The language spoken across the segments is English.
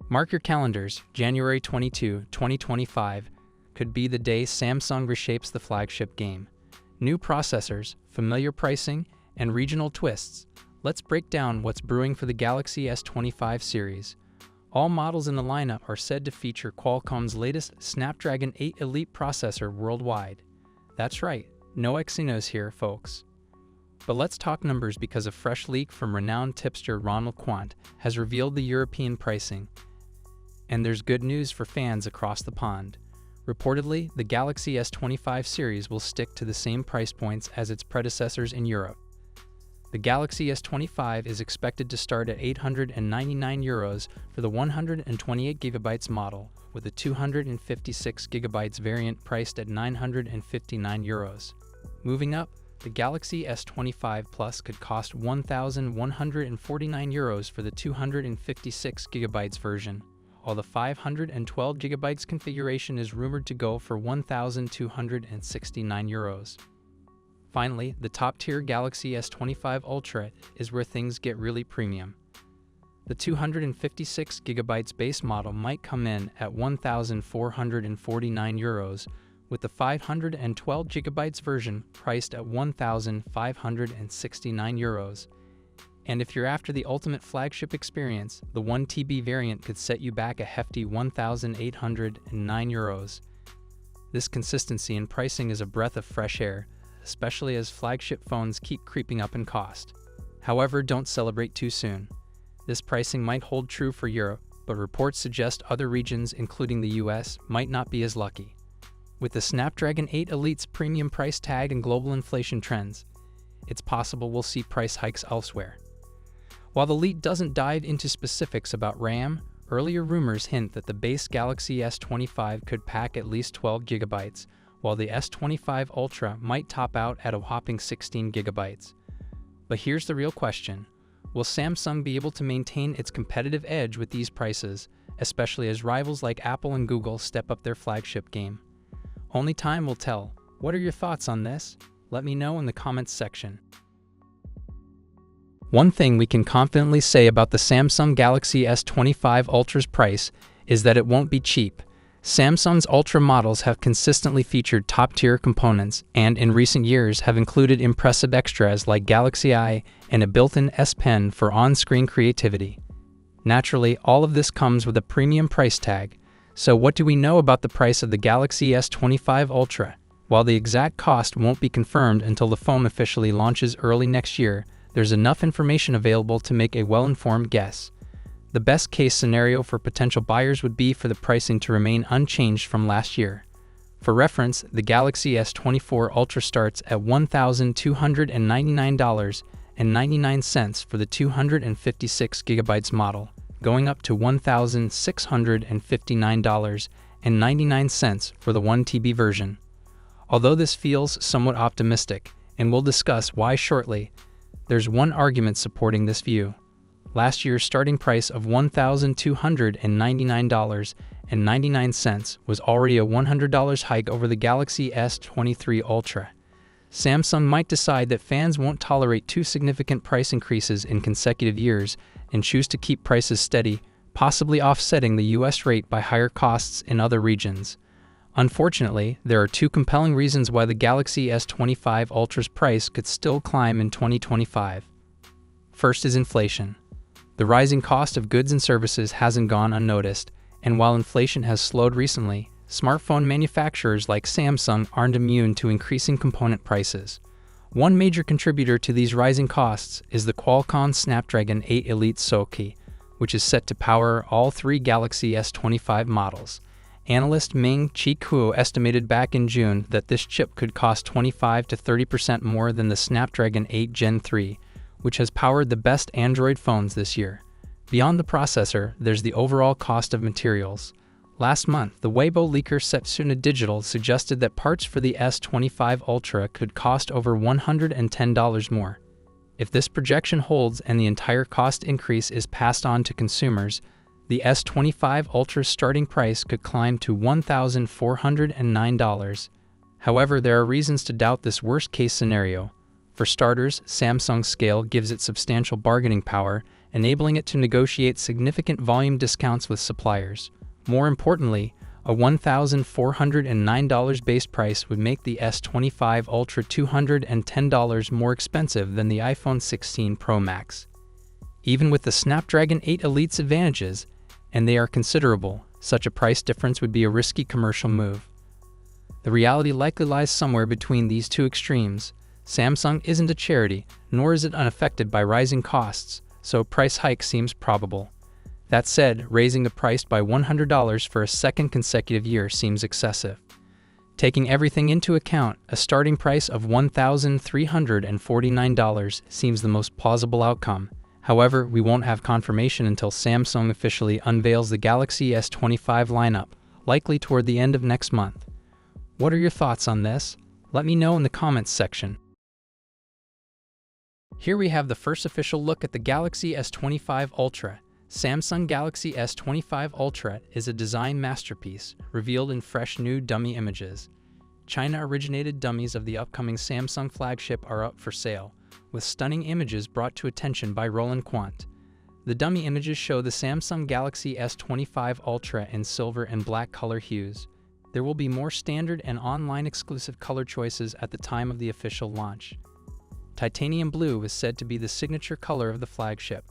Mark your calendars, January 22, 2025 could be the day Samsung reshapes the flagship game. New processors, familiar pricing, and regional twists. Let's break down what's brewing for the Galaxy S25 series. All models in the lineup are said to feature Qualcomm's latest Snapdragon 8 Elite processor worldwide. That's right, no Exynos here, folks. But let's talk numbers because a fresh leak from renowned tipster Ronald Quant has revealed the European pricing. And there's good news for fans across the pond. Reportedly, the Galaxy S25 series will stick to the same price points as its predecessors in Europe. The Galaxy S25 is expected to start at €899 for the 128GB model, with a 256GB variant priced at €959. Moving up, the Galaxy S25 Plus could cost €1,149 for the 256GB version, while the 512GB configuration is rumored to go for €1,269. Finally, the top-tier Galaxy S25 Ultra is where things get really premium. The 256GB base model might come in at €1,449, with the 512GB version priced at €1,569. And if you're after the ultimate flagship experience, the 1TB variant could set you back a hefty €1,809. This consistency in pricing is a breath of fresh air, especially as flagship phones keep creeping up in cost. However, don't celebrate too soon. This pricing might hold true for Europe, but reports suggest other regions, including the US, might not be as lucky. With the Snapdragon 8 Elite's premium price tag and global inflation trends, it's possible we'll see price hikes elsewhere. While the leak doesn't dive into specifics about RAM, earlier rumors hint that the base Galaxy S25 could pack at least 12GB, while the S25 Ultra might top out at a whopping 16GB. But here's the real question. Will Samsung be able to maintain its competitive edge with these prices, especially as rivals like Apple and Google step up their flagship game? Only time will tell. What are your thoughts on this? Let me know in the comments section. One thing we can confidently say about the Samsung Galaxy S25 Ultra's price is that it won't be cheap. Samsung's Ultra models have consistently featured top-tier components and, in recent years, have included impressive extras like Galaxy Eye and a built-in S Pen for on-screen creativity. Naturally, all of this comes with a premium price tag. So what do we know about the price of the Galaxy S25 Ultra? While the exact cost won't be confirmed until the phone officially launches early next year, there's enough information available to make a well-informed guess. The best-case scenario for potential buyers would be for the pricing to remain unchanged from last year. For reference, the Galaxy S24 Ultra starts at $1,299.99 for the 256GB model, going up to $1,659.99 for the 1TB version. Although this feels somewhat optimistic, and we'll discuss why shortly, there's one argument supporting this view. Last year's starting price of $1,299.99 was already a $100 hike over the Galaxy S23 Ultra. Samsung might decide that fans won't tolerate two significant price increases in consecutive years and choose to keep prices steady, possibly offsetting the US rate by higher costs in other regions. Unfortunately, there are two compelling reasons why the Galaxy S25 Ultra's price could still climb in 2025. First is inflation. The rising cost of goods and services hasn't gone unnoticed, and while inflation has slowed recently, smartphone manufacturers like Samsung aren't immune to increasing component prices. One major contributor to these rising costs is the Qualcomm Snapdragon 8 Elite SoC, which is set to power all three Galaxy S25 models. Analyst Ming-Chi Kuo estimated back in June that this chip could cost 25 to 30% more than the Snapdragon 8 Gen 3, which has powered the best Android phones this year. Beyond the processor, there's the overall cost of materials. Last month, the Weibo leaker Setsuna Digital suggested that parts for the S25 Ultra could cost over $110 more. If this projection holds and the entire cost increase is passed on to consumers, the S25 Ultra's starting price could climb to $1,409. However, there are reasons to doubt this worst-case scenario. For starters, Samsung's scale gives it substantial bargaining power, enabling it to negotiate significant volume discounts with suppliers. More importantly, a $1,409 base price would make the S25 Ultra $210 more expensive than the iPhone 16 Pro Max. Even with the Snapdragon 8 Elite's advantages, and they are considerable, such a price difference would be a risky commercial move. The reality likely lies somewhere between these two extremes. Samsung isn't a charity, nor is it unaffected by rising costs, so a price hike seems probable. That said, raising the price by $100 for a second consecutive year seems excessive. Taking everything into account, a starting price of $1,349 seems the most plausible outcome. However, we won't have confirmation until Samsung officially unveils the Galaxy S25 lineup, likely toward the end of next month. What are your thoughts on this? Let me know in the comments section. Here we have the first official look at the Galaxy S25 Ultra. Samsung Galaxy S25 Ultra is a design masterpiece, revealed in fresh new dummy images. China-originated dummies of the upcoming Samsung flagship are up for sale, with stunning images brought to attention by Roland Quant. The dummy images show the Samsung Galaxy S25 Ultra in silver and black color hues. There will be more standard and online-exclusive color choices at the time of the official launch. Titanium blue is said to be the signature color of the flagship.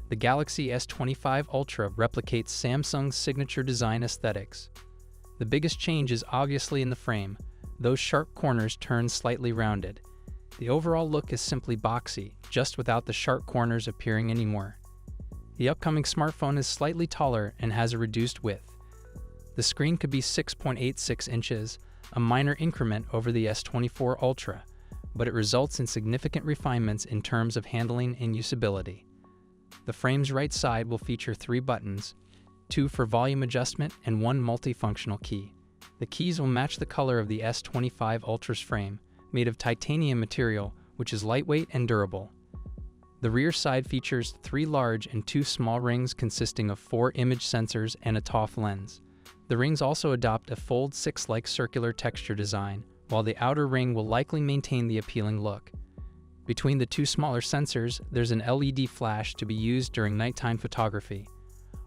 The Galaxy S25 Ultra replicates Samsung's signature design aesthetics. The biggest change is obviously in the frame. Those sharp corners turn slightly rounded. The overall look is simply boxy, just without the sharp corners appearing anymore. The upcoming smartphone is slightly taller and has a reduced width. The screen could be 6.86 inches, a minor increment over the S24 Ultra, but it results in significant refinements in terms of handling and usability. The frame's right side will feature 3 buttons, 2 for volume adjustment and 1 multifunctional key. The keys will match the color of the S25 Ultra's frame, made of titanium material, which is lightweight and durable. The rear side features 3 large and 2 small rings consisting of 4 image sensors and a TOF lens. The rings also adopt a Fold 6-like circular texture design, while the outer ring will likely maintain the appealing look. Between the 2 smaller sensors, there's an LED flash to be used during nighttime photography.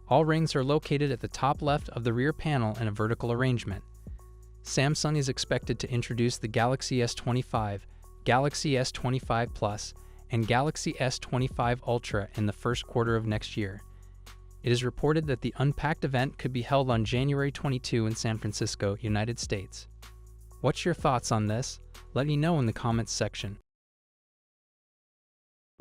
All rings are located at the top left of the rear panel in a vertical arrangement. Samsung is expected to introduce the Galaxy S25, Galaxy S25 Plus, and Galaxy S25 Ultra in the first quarter of next year. It is reported that the Unpacked event could be held on January 22 in San Francisco, United States. What's your thoughts on this? Let me know in the comments section.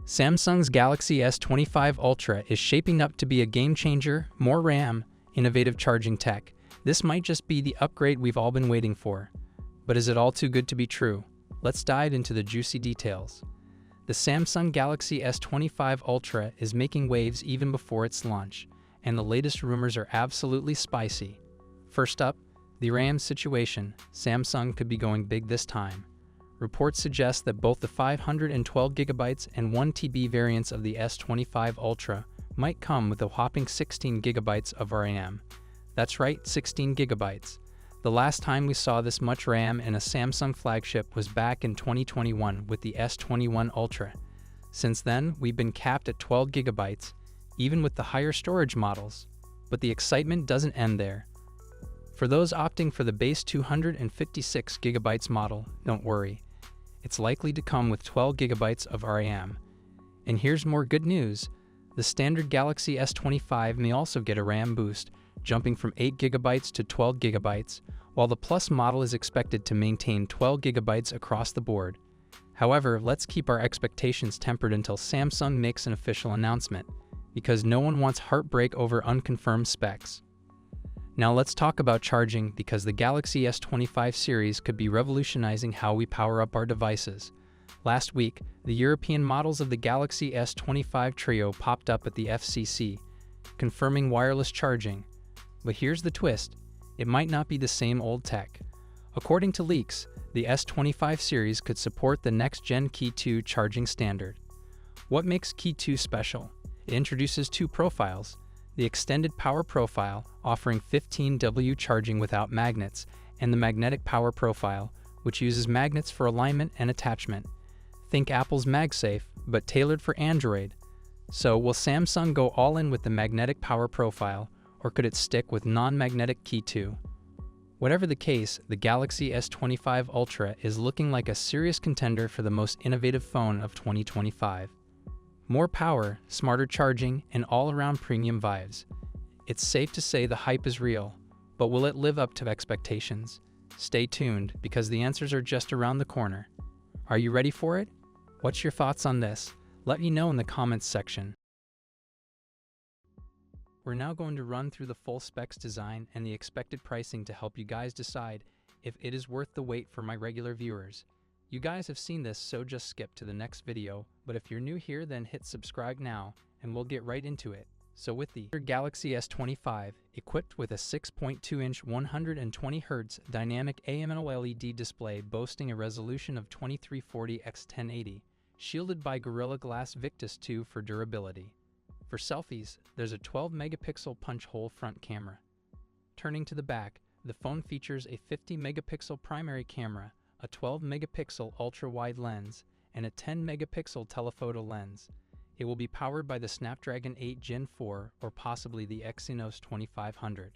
Samsung's Galaxy S25 Ultra is shaping up to be a game-changer, more RAM, innovative charging tech. This might just be the upgrade we've all been waiting for. But is it all too good to be true? Let's dive into the juicy details. The Samsung Galaxy S25 Ultra is making waves even before its launch, and the latest rumors are absolutely spicy. First up, the RAM situation. Samsung could be going big this time. Reports suggest that both the 512GB and 1TB variants of the S25 Ultra might come with a whopping 16GB of RAM. That's right, 16GB. The last time we saw this much RAM in a Samsung flagship was back in 2021 with the S21 Ultra. Since then, we've been capped at 12GB, even with the higher storage models. But the excitement doesn't end there. For those opting for the base 256GB model, don't worry. It's likely to come with 12GB of RAM. And here's more good news. The standard Galaxy S25 may also get a RAM boost, jumping from 8GB to 12GB, while the Plus model is expected to maintain 12GB across the board. However, let's keep our expectations tempered until Samsung makes an official announcement, because no one wants heartbreak over unconfirmed specs. Now let's talk about charging, because the Galaxy S25 series could be revolutionizing how we power up our devices. Last week, the European models of the Galaxy S25 Trio popped up at the FCC, confirming wireless charging. But here's the twist, it might not be the same old tech. According to leaks, the S25 series could support the next-gen Qi 2 charging standard. What makes Qi 2 special? It introduces 2 profiles. The extended power profile, offering 15W charging without magnets, and the magnetic power profile, which uses magnets for alignment and attachment. Think Apple's MagSafe, but tailored for Android. So, will Samsung go all in with the magnetic power profile, or could it stick with non-magnetic key too? Whatever the case, the Galaxy S25 Ultra is looking like a serious contender for the most innovative phone of 2025. More power, smarter charging, and all-around premium vibes. It's safe to say the hype is real, but will it live up to expectations? Stay tuned, because the answers are just around the corner. Are you ready for it? What's your thoughts on this? Let me know in the comments section. We're now going to run through the full specs, design, and the expected pricing to help you guys decide if it is worth the wait for my regular viewers. You guys have seen this, so just skip to the next video, but if you're new here, then hit subscribe now, and we'll get right into it. So with the Galaxy S25, equipped with a 6.2-inch 120Hz dynamic AMOLED display boasting a resolution of 2340x1080, shielded by Gorilla Glass Victus 2 for durability. For selfies, there's a 12-megapixel punch-hole front camera. Turning to the back, the phone features a 50-megapixel primary camera, a 12-megapixel ultra-wide lens, and a 10-megapixel telephoto lens. It will be powered by the Snapdragon 8 Gen 4 or possibly the Exynos 2500.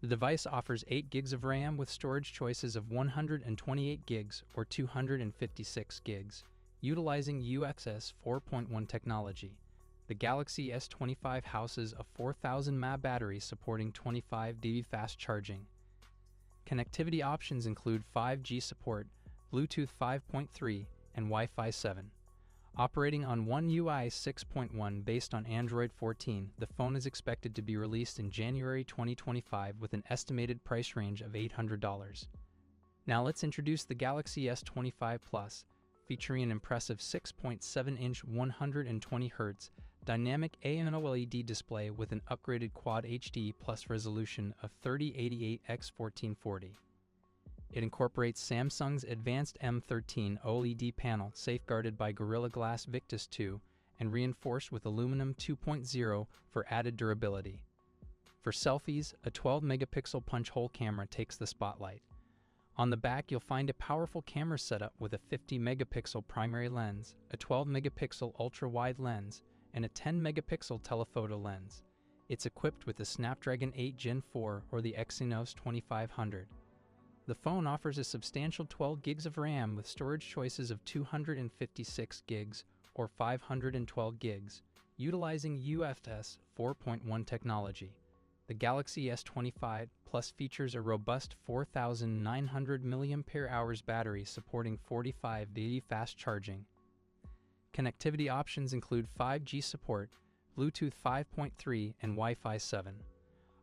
The device offers 8 gigs of RAM with storage choices of 128 gigs or 256 gigs, utilizing UFS 4.1 technology. The Galaxy S25 houses a 4000 mAh battery supporting 25 dB fast charging. Connectivity options include 5G support, Bluetooth 5.3, and Wi-Fi 7. Operating on One UI 6.1 based on Android 14, the phone is expected to be released in January 2025 with an estimated price range of $800. Now let's introduce the Galaxy S25 Plus, featuring an impressive 6.7-inch 120Hz dynamic AMOLED display with an upgraded Quad HD Plus resolution of 3088x1440. It incorporates Samsung's advanced M13 OLED panel safeguarded by Gorilla Glass Victus 2 and reinforced with aluminum 2.0 for added durability. For selfies, a 12-megapixel punch-hole camera takes the spotlight. On the back, you'll find a powerful camera setup with a 50-megapixel primary lens, a 12-megapixel ultra-wide lens, and a 10-megapixel telephoto lens. It's equipped with the Snapdragon 8 Gen 4 or the Exynos 2500. The phone offers a substantial 12 gigs of RAM with storage choices of 256 gigs or 512 gigs, utilizing UFS 4.1 technology. The Galaxy S25 Plus features a robust 4900 mAh battery supporting 45 dB fast charging. Connectivity options include 5G support, Bluetooth 5.3, and Wi-Fi 7.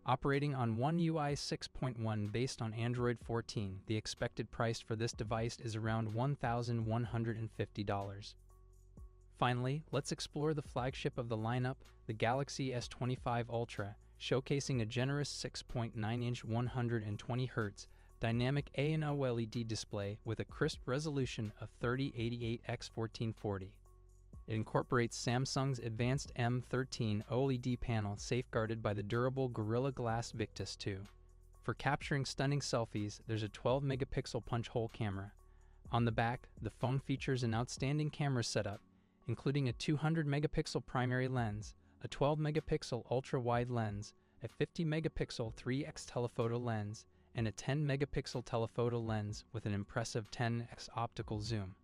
Operating on One UI 6.1 based on Android 14, the expected price for this device is around $1,150. Finally, let's explore the flagship of the lineup, the Galaxy S25 Ultra, showcasing a generous 6.9-inch 120Hz dynamic AMOLED display with a crisp resolution of 3088x1440. It incorporates Samsung's advanced M13 OLED panel safeguarded by the durable Gorilla Glass Victus 2. For capturing stunning selfies, there's a 12-megapixel punch-hole camera. On the back, the phone features an outstanding camera setup, including a 200-megapixel primary lens, a 12-megapixel ultra-wide lens, a 50-megapixel 3x telephoto lens, and a 10-megapixel telephoto lens with an impressive 10x optical zoom.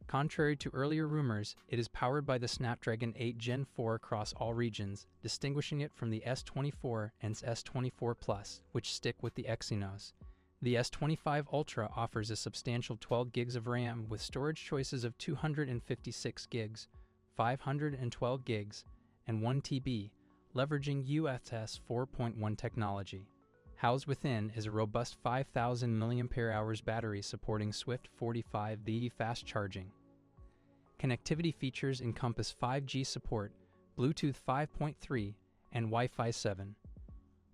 Contrary to earlier rumors, it is powered by the Snapdragon 8 Gen 4 across all regions, distinguishing it from the S24 and S24 Plus, which stick with the Exynos. The S25 Ultra offers a substantial 12 gigs of RAM with storage choices of 256 gigs, 512 gigs, and 1 TB, leveraging UFS 4.1 technology. Housed within is a robust 5000 mAh battery supporting swift 45 dB fast charging. Connectivity features encompass 5G support, Bluetooth 5.3, and Wi-Fi 7.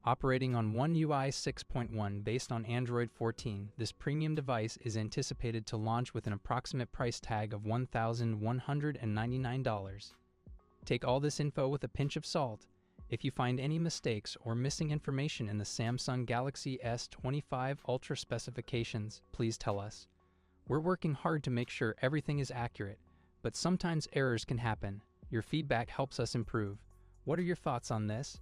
Operating on One UI 6.1 based on Android 14, this premium device is anticipated to launch with an approximate price tag of $1,199. Take all this info with a pinch of salt. If you find any mistakes or missing information in the Samsung Galaxy S25 Ultra specifications, please tell us. We're working hard to make sure everything is accurate, but sometimes errors can happen. Your feedback helps us improve. What are your thoughts on this?